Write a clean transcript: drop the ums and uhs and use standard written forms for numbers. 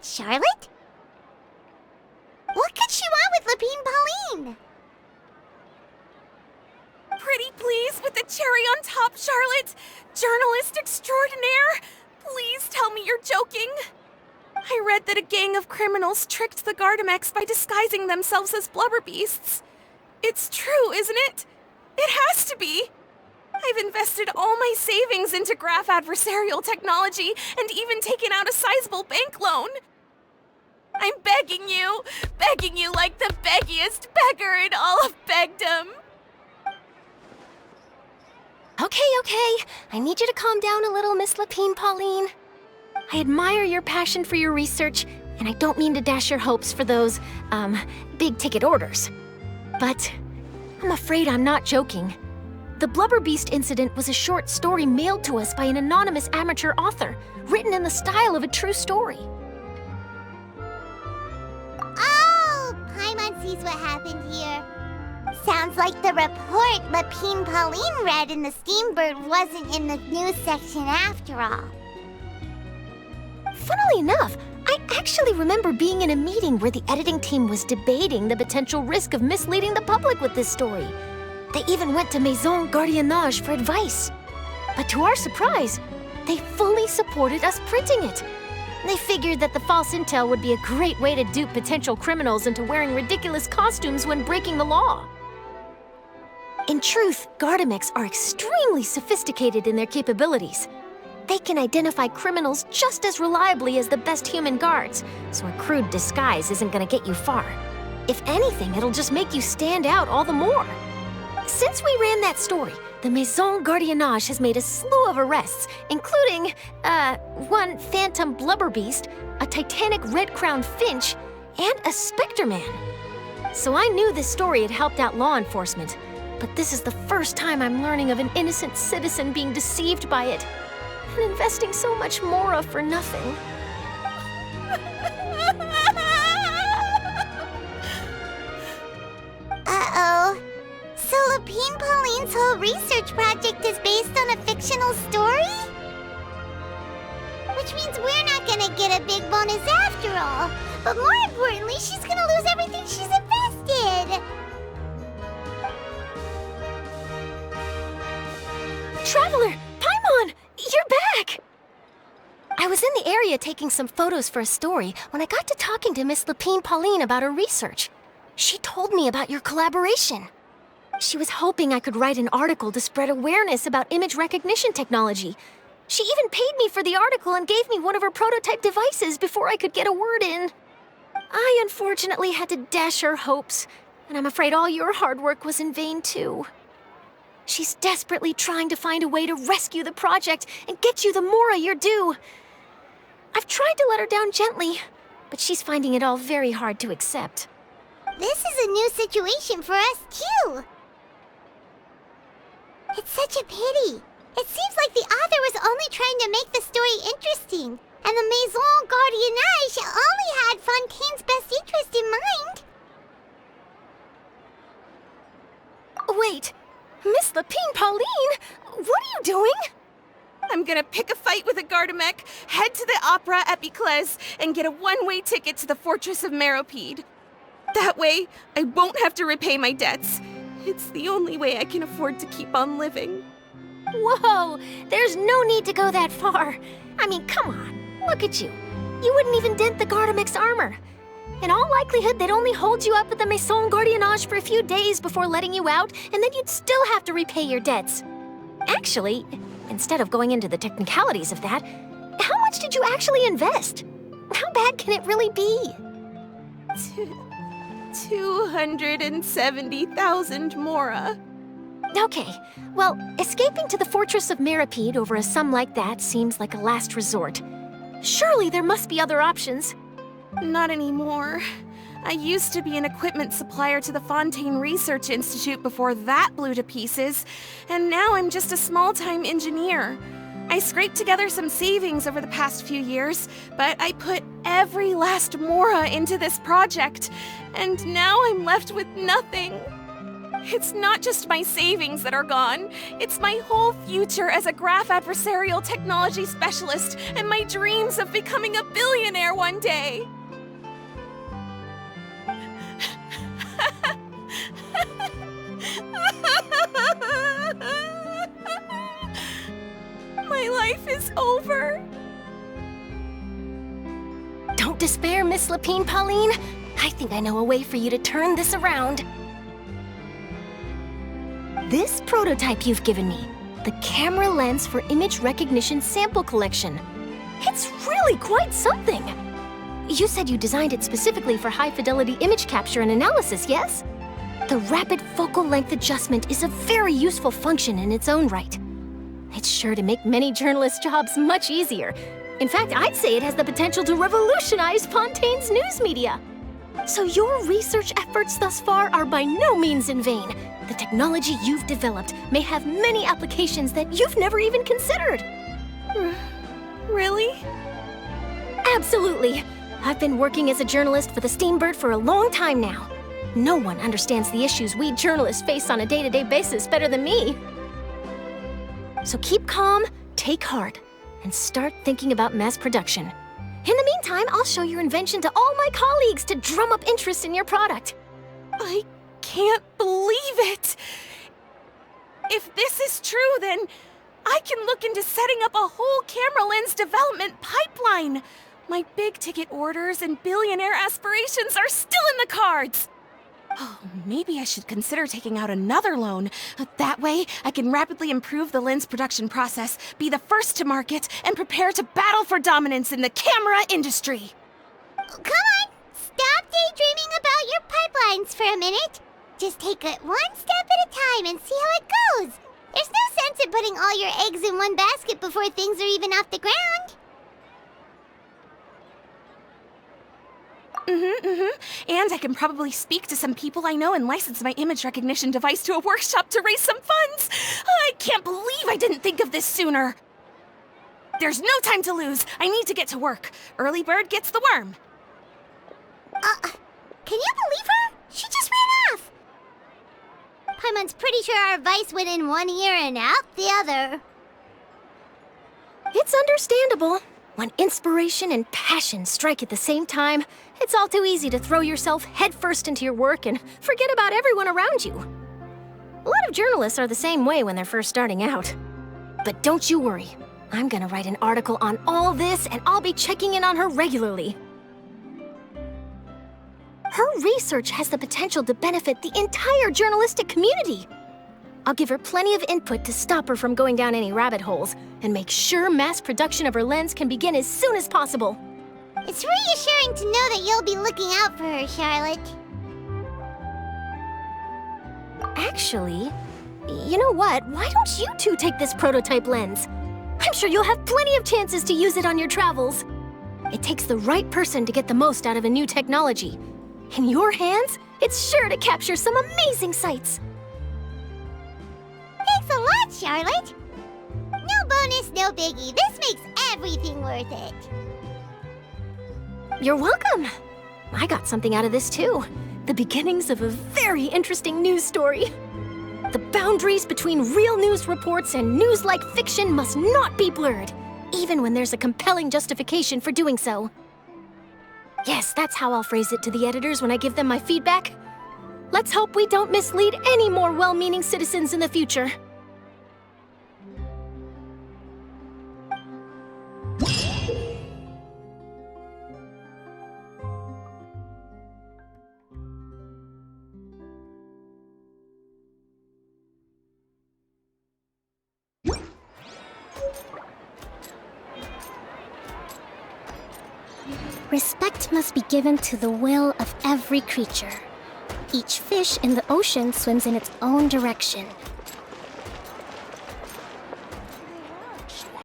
that Charlotte? What could she want with Lapine Pauline? Pretty please with the cherry on top, Charlotte! Journalist extraordinaire! Please tell me you're joking! I read that a gang of criminals tricked the Gardamex by disguising themselves as blubber beasts. It's true, isn't it? It has to be! I've invested all my savings into graph adversarial technology and even taken out a sizable bank loan. I'm begging you like the beggiest beggar in all of begdom. Okay. I need you to calm down a little, Miss Lapine Pauline. I admire your passion for your research, and I don't mean to dash your hopes for those, big-ticket orders. But I'm afraid I'm not joking. The Blubber Beast incident was a short story mailed to us by an anonymous amateur author, written in the style of a true story. Oh, Paimon sees what happened here. Sounds like the report Lapine Pauline read in the Steambird wasn't in the news section after all. Funnily enough, I actually remember being in a meeting where the editing team was debating the potential risk of misleading the public with this story. They even went to Maison Gardiennage for advice. But to our surprise, they fully supported us printing it. They figured that the false intel would be a great way to dupe potential criminals into wearing ridiculous costumes when breaking the law. In truth, Gardamex are extremely sophisticated in their capabilities. They can identify criminals just as reliably as the best human guards, so a crude disguise isn't gonna get you far. If anything, it'll just make you stand out all the more. Since we ran that story, the Maison Gardiennage has made a slew of arrests, including, one phantom blubber beast, a titanic red-crowned finch, and a specter man. So I knew this story had helped out law enforcement, but this is the first time I'm learning of an innocent citizen being deceived by it, and investing so much mora for nothing. Uh-oh. So Lapine Pauline's whole research project is based on a fictional story? Which means we're not gonna get a big bonus after all. But more importantly, she's gonna lose everything she's invested. Traveler! Paimon! You're back! I was in the area taking some photos for a story when I got to talking to Miss Lapine Pauline about her research. She told me about your collaboration. She was hoping I could write an article to spread awareness about image recognition technology. She even paid me for the article and gave me one of her prototype devices before I could get a word in. I unfortunately had to dash her hopes, and I'm afraid all your hard work was in vain too. She's desperately trying to find a way to rescue the project and get you the mora you're due. I've tried to let her down gently, but she's finding it all very hard to accept. This is a new situation for us too. It's such a pity. It seems like the author was only trying to make the story interesting, and the Maison Gardiennage only had Fontaine's best interest in mind. Wait, Miss Lapine Pauline, what are you doing? I'm gonna pick a fight with a Gardamek, head to the opera at Biclez, and get a one-way ticket to the Fortress of Meropide. That way, I won't have to repay my debts. It's the only way I can afford to keep on living. Whoa, there's no need to go that far. I mean, come on, look at you. You wouldn't even dent the Gardamex armor. In all likelihood, they'd only hold you up at the Maison Gardiennage for a few days before letting you out, and then you'd still have to repay your debts. Actually, instead of going into the technicalities of that, how much did you actually invest? How bad can it really be? 270,000 mora. Okay, well, escaping to the Fortress of Meropide over a sum like that seems like a last resort. Surely there must be other options. Not anymore. I used to be an equipment supplier to the Fontaine Research Institute before that blew to pieces, and now I'm just a small-time engineer. I scraped together some savings over the past few years, but I put every last mora into this project, and now I'm left with nothing. It's not just my savings that are gone. It's my whole future as a graph adversarial technology specialist and my dreams of becoming a billionaire one day. My life is over. Don't despair, Miss Lapine Pauline. I think I know a way for you to turn this around. This prototype you've given me, the camera lens for image recognition sample collection. It's really quite something. You said you designed it specifically for high-fidelity image capture and analysis, yes? The rapid focal length adjustment is a very useful function in its own right. It's sure to make many journalists' jobs much easier. In fact, I'd say it has the potential to revolutionize Fontaine's news media. So your research efforts thus far are by no means in vain. The technology you've developed may have many applications that you've never even considered. Really? Absolutely. I've been working as a journalist for the Steambird for a long time now. No one understands the issues we journalists face on a day-to-day basis better than me. So keep calm, take heart, and start thinking about mass production. In the meantime, I'll show your invention to all my colleagues to drum up interest in your product. I can't believe it! If this is true, then I can look into setting up a whole camera lens development pipeline. My big-ticket orders and billionaire aspirations are still in the cards. Oh, maybe I should consider taking out another loan. That way, I can rapidly improve the lens production process, be the first to market, and prepare to battle for dominance in the camera industry. Come on! Stop daydreaming about your pipelines for a minute. Just take it one step at a time and see how it goes. There's no sense in putting all your eggs in one basket before things are even off the ground. And I can probably speak to some people I know and license my image recognition device to a workshop to raise some funds. I can't believe I didn't think of this sooner. There's no time to lose. I need to get to work. Early bird gets the worm. Can you believe her? She just ran off. Paimon's pretty sure our advice went in one ear and out the other. It's understandable. When inspiration and passion strike at the same time, it's all too easy to throw yourself headfirst into your work and forget about everyone around you. A lot of journalists are the same way when they're first starting out. But don't you worry. I'm gonna write an article on all this, and I'll be checking in on her regularly. Her research has the potential to benefit the entire journalistic community. I'll give her plenty of input to stop her from going down any rabbit holes, and make sure mass production of her lens can begin as soon as possible. It's reassuring to know that you'll be looking out for her, Charlotte. Actually, you know what? Why don't you two take this prototype lens? I'm sure you'll have plenty of chances to use it on your travels. It takes the right person to get the most out of a new technology. In your hands, it's sure to capture some amazing sights. Thanks a lot, Charlotte. No bonus, no biggie. This makes everything worth it. You're welcome. I got something out of this too. The beginnings of a very interesting news story. The boundaries between real news reports and news-like fiction must not be blurred, even when there's a compelling justification for doing so. Yes, that's how I'll phrase it to the editors when I give them my feedback. Let's hope we don't mislead any more well-meaning citizens in the future. Respect must be given to the will of every creature. Each fish in the ocean swims in its own direction,